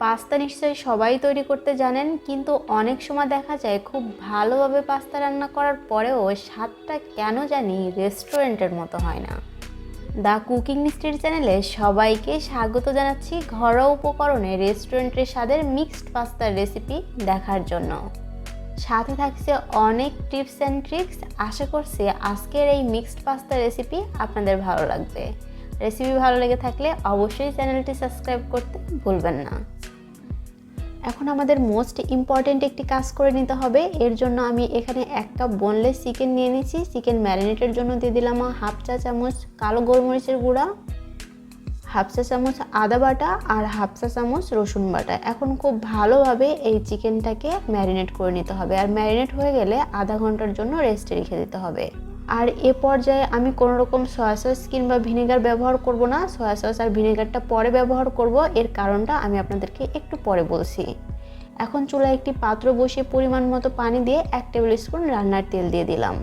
Pasta নিশ্চয়ই সবাই তৈরি করতে জানেন, কিন্তু অনেক সময় দেখা যায় খুব ভালোভাবে পাস্তা রান্না করার পরেও স্বাদটা কেন জানি রেস্টুরেন্টের মতো হয় না। দ্য কুকিং মিস্ট্রি চ্যানেলে সবাইকে স্বাগত জানাচ্ছি ঘরোয়া উপকরণে রেস্টুরেন্টের স্বাদের মিক্সড পাস্তার রেসিপি দেখার জন্য। সাথে থাকছে অনেক টিপস অ্যান্ড ট্রিক্স। আশা করছি আজকের এই মিক্সড পাস্তার রেসিপি আপনাদের ভালো লাগবে। রেসিপি ভালো লেগে থাকলে অবশ্যই চ্যানেলটি সাবস্ক্রাইব করতে ভুলবেন না। এখন আমাদের মোস্ট ইম্পর্টেন্ট একটি কাজ করে নিতে হবে। এর জন্য আমি এখানে 1 কাপ বোনলেস চিকেন নিয়ে নিয়েছি। চিকেন ম্যারিনেটের জন্য দিয়ে দিলাম হাফ চা চামচ কালো গোলমরিচের গুঁড়া, হাফ চা চামচ আদা বাটা আর হাফ চা চামচ রসুন বাটা। এখন খুব ভালোভাবে এই চিকেনটাকে ম্যারিনেট করে নিতে হবে, আর ম্যারিনেট হয়ে গেলে আধা ঘন্টার জন্য রেস্টে রেখে দিতে হবে। আর এ পর্যায়ে আমি কোনো রকম সয়া সস কিংবা ভিনেগার ব্যবহার করব না। সয়া সস আর ভিনেগারটা পরে ব্যবহার করব, এর কারণটা আমি আপনাদেরকে একটু পরে বলছি। এখন চুলায় একটি পাত্র বসিয়ে পরিমাণ মতো পানি দিয়ে 1 টেবিল স্পুন রান্নার তেল দিয়ে দিলাম,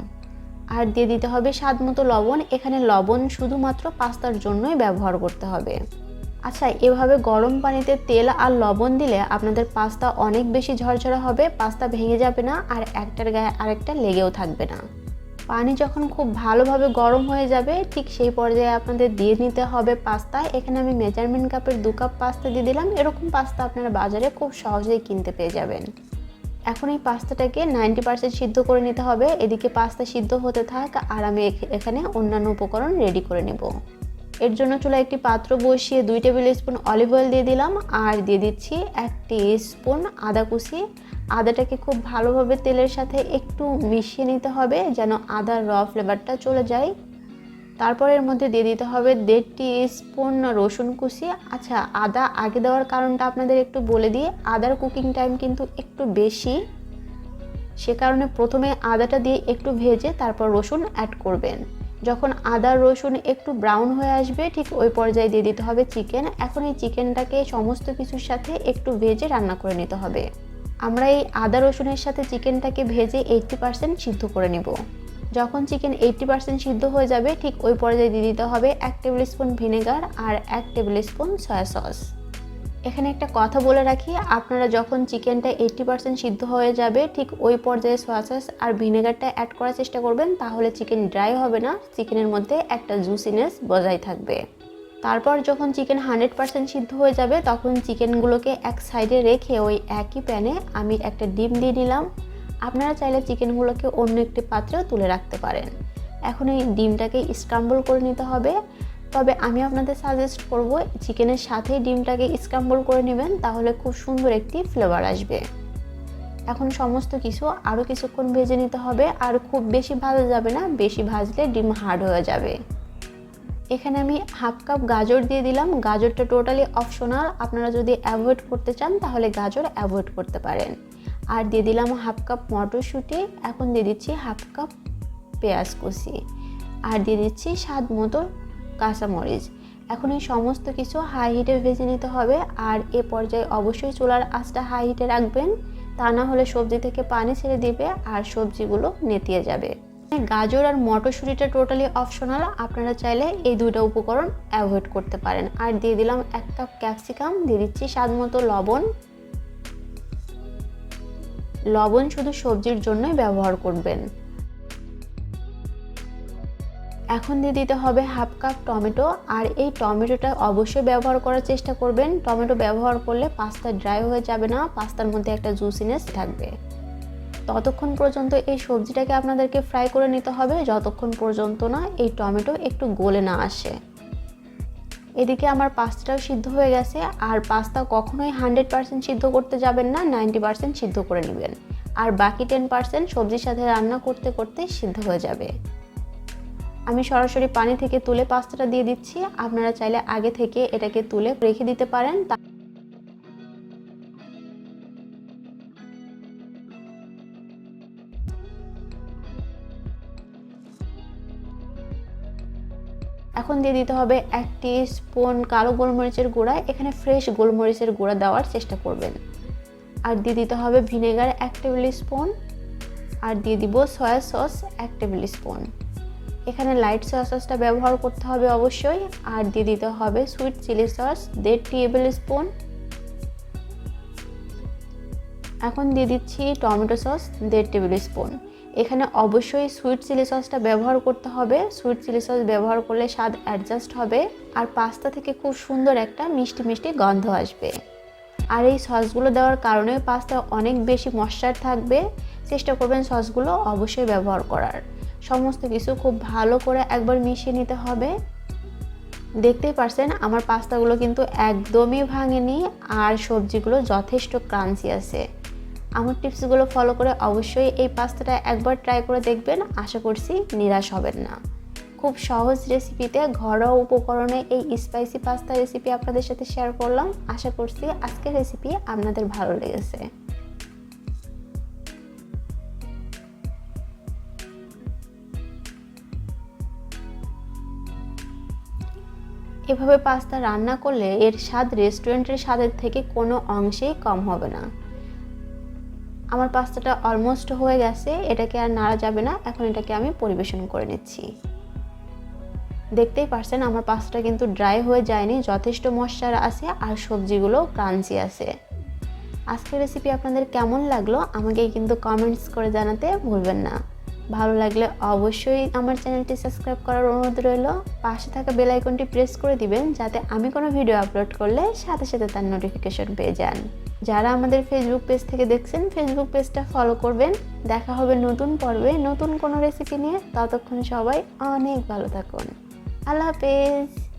আর দিয়ে দিতে হবে স্বাদ মতো লবণ। এখানে লবণ শুধুমাত্র পাস্তার জন্যই ব্যবহার করতে হবে। আচ্ছা, এভাবে গরম পানিতে তেল আর লবণ দিলে আপনাদের পাস্তা অনেক বেশি ঝরঝরা হবে, পাস্তা ভেঙে যাবে না, আর একটার গায়ে আরেকটা লেগেও থাকবে না। পানি যখন খুব ভালোভাবে গরম হয়ে যাবে, ঠিক সেই পর্যায়ে আপনাদের দিয়ে নিতে হবে পাস্তা। এখানে আমি মেজারমেন্ট কাপের 2 কাপ পাস্তা দিয়ে দিলাম। এরকম পাস্তা আপনারা বাজারে খুব সহজেই কিনতে পেয়ে যাবেন। এখন এই পাস্তাটাকে 90% সিদ্ধ করে নিতে হবে। এদিকে পাস্তা সিদ্ধ হতে থাক, আর আমি এখানে অন্যান্য উপকরণ রেডি করে নেব। এর জন্য চুলায় একটি পাত্র বসিয়ে 2 টেবিল স্পুন অলিভ অয়েল দিয়ে দিলাম, আর দিয়ে দিচ্ছি 1 টিস্পুন আদা কুচি। আদাটাকে খুব ভালোভাবে তেলের সাথে একটু মিশিয়ে নিতে হবে যেন আদার র ফ্লেভারটা চলে যায়। তারপর এর মধ্যে দিয়ে দিতে হবে 1.5 টিস্পুন রসুন কুচি। আচ্ছা, আদা আগে দেওয়ার কারণটা আপনাদের একটু বলে দিই। আদার কুকিং টাইম কিন্তু একটু বেশি, সে কারণে প্রথমে আদাটা দিয়ে একটু ভেজে তারপর রসুন অ্যাড করবেন। যখন আদা রসুন একটু ব্রাউন হয়ে আসবে, ঠিক ওই পর্যায়ে দিয়ে দিতে হবে চিকেন। এখন এই চিকেনটাকে সমস্ত কিছুর সাথে একটু ভেজে রান্না করে নিতে হবে। আমরা এই আদা রসুনের সাথে চিকেনটাকে ভেজে 80% সিদ্ধ করে নেব। যখন চিকেন 80% সিদ্ধ হয়ে যাবে, ঠিক ওই পর্যায়ে দিয়ে দিতে হবে 1 টেবিল স্পুন ভিনেগার আর 1 টেবিল স্পুন সয়া সস। এখানে একটা কথা বলে রাখি, আপনারা যখন চিকেনটা 80% সিদ্ধ হয়ে যাবে, ঠিক ওই পর্যায়ে সয়া সস আর ভিনেগারটা অ্যাড করার চেষ্টা করবেন, তাহলে চিকেন ড্রাই হবে না, চিকেনের মধ্যে একটা জুসিনেস বজায় থাকবে। তারপর যখন চিকেন 100% সিদ্ধ হয়ে যাবে, তখন চিকেনগুলোকে এক সাইডে রেখে ওই একই প্যানে আমি একটা ডিম দিয়ে নিলাম। আপনারা চাইলে চিকেনগুলোকে অন্য একটি পাত্রেও তুলে রাখতে পারেন। এখন এই ডিমটাকে স্ক্রাম্বল করে নিতে হবে, তবে আমি আপনাদের সাজেস্ট করব চিকেনের সাথেই ডিমটাকে স্ক্রাম্বল করে নেবেন, তাহলে খুব সুন্দর একটি ফ্লেভার আসবে। এখন সমস্ত কিছু আরও কিছুক্ষণ ভেজে নিতে হবে, আর খুব বেশি ভাজা যাবে না, বেশি ভাজলে ডিম হার্ড হয়ে যাবে। এখানে আমি হাফ কাপ গাজর দিয়ে দিলাম। গাজরটা টোটালি অপশনাল, আপনারা যদি অ্যাভয়েড করতে চান তাহলে গাজর অ্যাভয়েড করতে পারেন। আর দিয়ে দিলাম হাফ কাপ মটরশুঁটি। এখন দিয়ে দিচ্ছি হাফ কাপ পেঁয়াজ কুচি, আর দিয়ে দিচ্ছি স্বাদ মতো কাঁচামরিচ। এখন এই সমস্ত কিছু হাই হিটে ভেজে নিতে হবে, আর এ পর্যায়ে অবশ্যই চুলার আঁচটা হাই হিটে রাখবেন, তা না হলে সবজি থেকে পানি ছেড়ে দিবে আর সবজিগুলো নেতিয়ে যাবে। গাজর আর মটরশুঁটিটা টোটালি অপশনাল, আপনারা চাইলে এই 2টা উপকরণ অ্যাভয়েড করতে পারেন। আর দিয়ে দিলাম 1 কাপ ক্যাপসিকাম, দিয়ে দিচ্ছি স্বাদ মতো লবণ। লবণ শুধু সবজির জন্যই ব্যবহার করবেন। এখন দিয়ে দিতে হবে হাফ কাপ টমেটো, আর এই টমেটোটা অবশ্যই ব্যবহার করার চেষ্টা করবেন। টমেটো ব্যবহার করলে পাস্তা ড্রাই হয়ে যাবে না, পাস্তার মধ্যে একটা জুসিনেস থাকবে। ততক্ষণ পর্যন্ত এই সবজিটাকে আপনাদেরকে ফ্রাই করে নিতে হবে, যতক্ষণ পর্যন্ত না এই টমেটো একটু গলে না আসে। এদিকে আমার পাস্তাটাও সিদ্ধ হয়ে গেছে, আর পাস্তা কখনোই 100% সিদ্ধ করতে যাবেন না, 90% সিদ্ধ করে নেবেন, আর বাকি 10% সবজির সাথে রান্না করতে করতে সিদ্ধ হয়ে যাবে। আমি সরাসরি পানি থেকে তুলে পাস্তাটা দিয়ে দিচ্ছি। আপনারা চাইলে আগে থেকে এটাকে তুলে রেখে দিতে পারেন। এখন দিয়ে দিতে হবে 1 টিস্পুন কালো গোলমরিচের গুঁড়া। এখানে ফ্রেশ গোলমরিচের গুঁড়া দেওয়ার চেষ্টা করবেন। আর দিয়ে দিতে হবে ভিনেগার 1 টেবিল স্পুন, আর দিয়ে দিব সয়া সস 1 টেবিল স্পুন। এখানে লাইট সয়া সসটা ব্যবহার করতে হবে অবশ্যই। আর দিয়ে দিতে হবে sweet chilli sauce 1.5 tablespoon. এখন দিয়ে দিচ্ছি টমেটো সস 1.5 টেবিল স্পুন। এখানে অবশ্যই সুইট চিলি সসটা ব্যবহার করতে হবে। সুইট চিলি সস ব্যবহার করলে স্বাদ অ্যাডজাস্ট হবে আর পাস্তা থেকে খুব সুন্দর একটা মিষ্টি মিষ্টি গন্ধ আসবে। আর এই সসগুলো দেওয়ার কারণে পাস্তা অনেক বেশি ময়েশ্চার থাকবে। চেষ্টা করবেন সসগুলো অবশ্যই ব্যবহার করার। সমস্ত কিছু খুব ভালো করে একবার মিশিয়ে নিতে হবে। দেখতেই পারছেন আমার পাস্তাগুলো কিন্তু একদমই ভাঙেনি আর সবজিগুলো যথেষ্ট ক্রাঞ্চি আছে। আমার টিপসগুলো ফলো করে অবশ্যই এই পাস্তাটা একবার ট্রাই করে দেখবেন, আশা করছি নিরাশ হবেন না। খুব সহজ রেসিপিতে ঘরোয়া উপকরণে এই স্পাইসি পাস্তা রেসিপি আপনাদের সাথে শেয়ার করলাম। আশা করছি আজকের রেসিপি আপনাদের ভালো লেগেছে। এভাবে পাস্তা রান্না করলে এর স্বাদ রেস্টুরেন্টের স্বাদের থেকে কোনো অংশেই কম হবে না। আমার পাস্তাটা অলমোস্ট হয়ে গেছে, এটাকে আর নাড়া যাবে না। এখন এটাকে আমি পরিবেশন করে নিচ্ছি। দেখতেই পারছেন আমার পাস্তাটা কিন্তু ড্রাই হয়ে যায়নি, যথেষ্ট ময়েশ্চার আছে আর সবজিগুলো ক্রাঞ্চি আছে। আজকের রেসিপি আপনাদের কেমন লাগলো আমাকে কিন্তু কমেন্টস করে জানাতে ভুলবেন না। ভালো লাগলে অবশ্যই আমার চ্যানেলটি সাবস্ক্রাইব করার অনুরোধ রইল। পাশে থাকা বেল আইকনটি প্রেস করে দিবেন যাতে আমি কোনো ভিডিও আপলোড করলে সাথে সাথে তার নোটিফিকেশন পেয়ে যান। যারা আমাদের ফেসবুক পেজ থেকে দেখছেন ফেসবুক পেজটা ফলো করবেন। দেখা হবে নতুন পর্বে নতুন কোনো রেসিপি নিয়ে। ততক্ষণ সবাই অনেক ভালো থাকুন। আল্লাহ হাফেজ।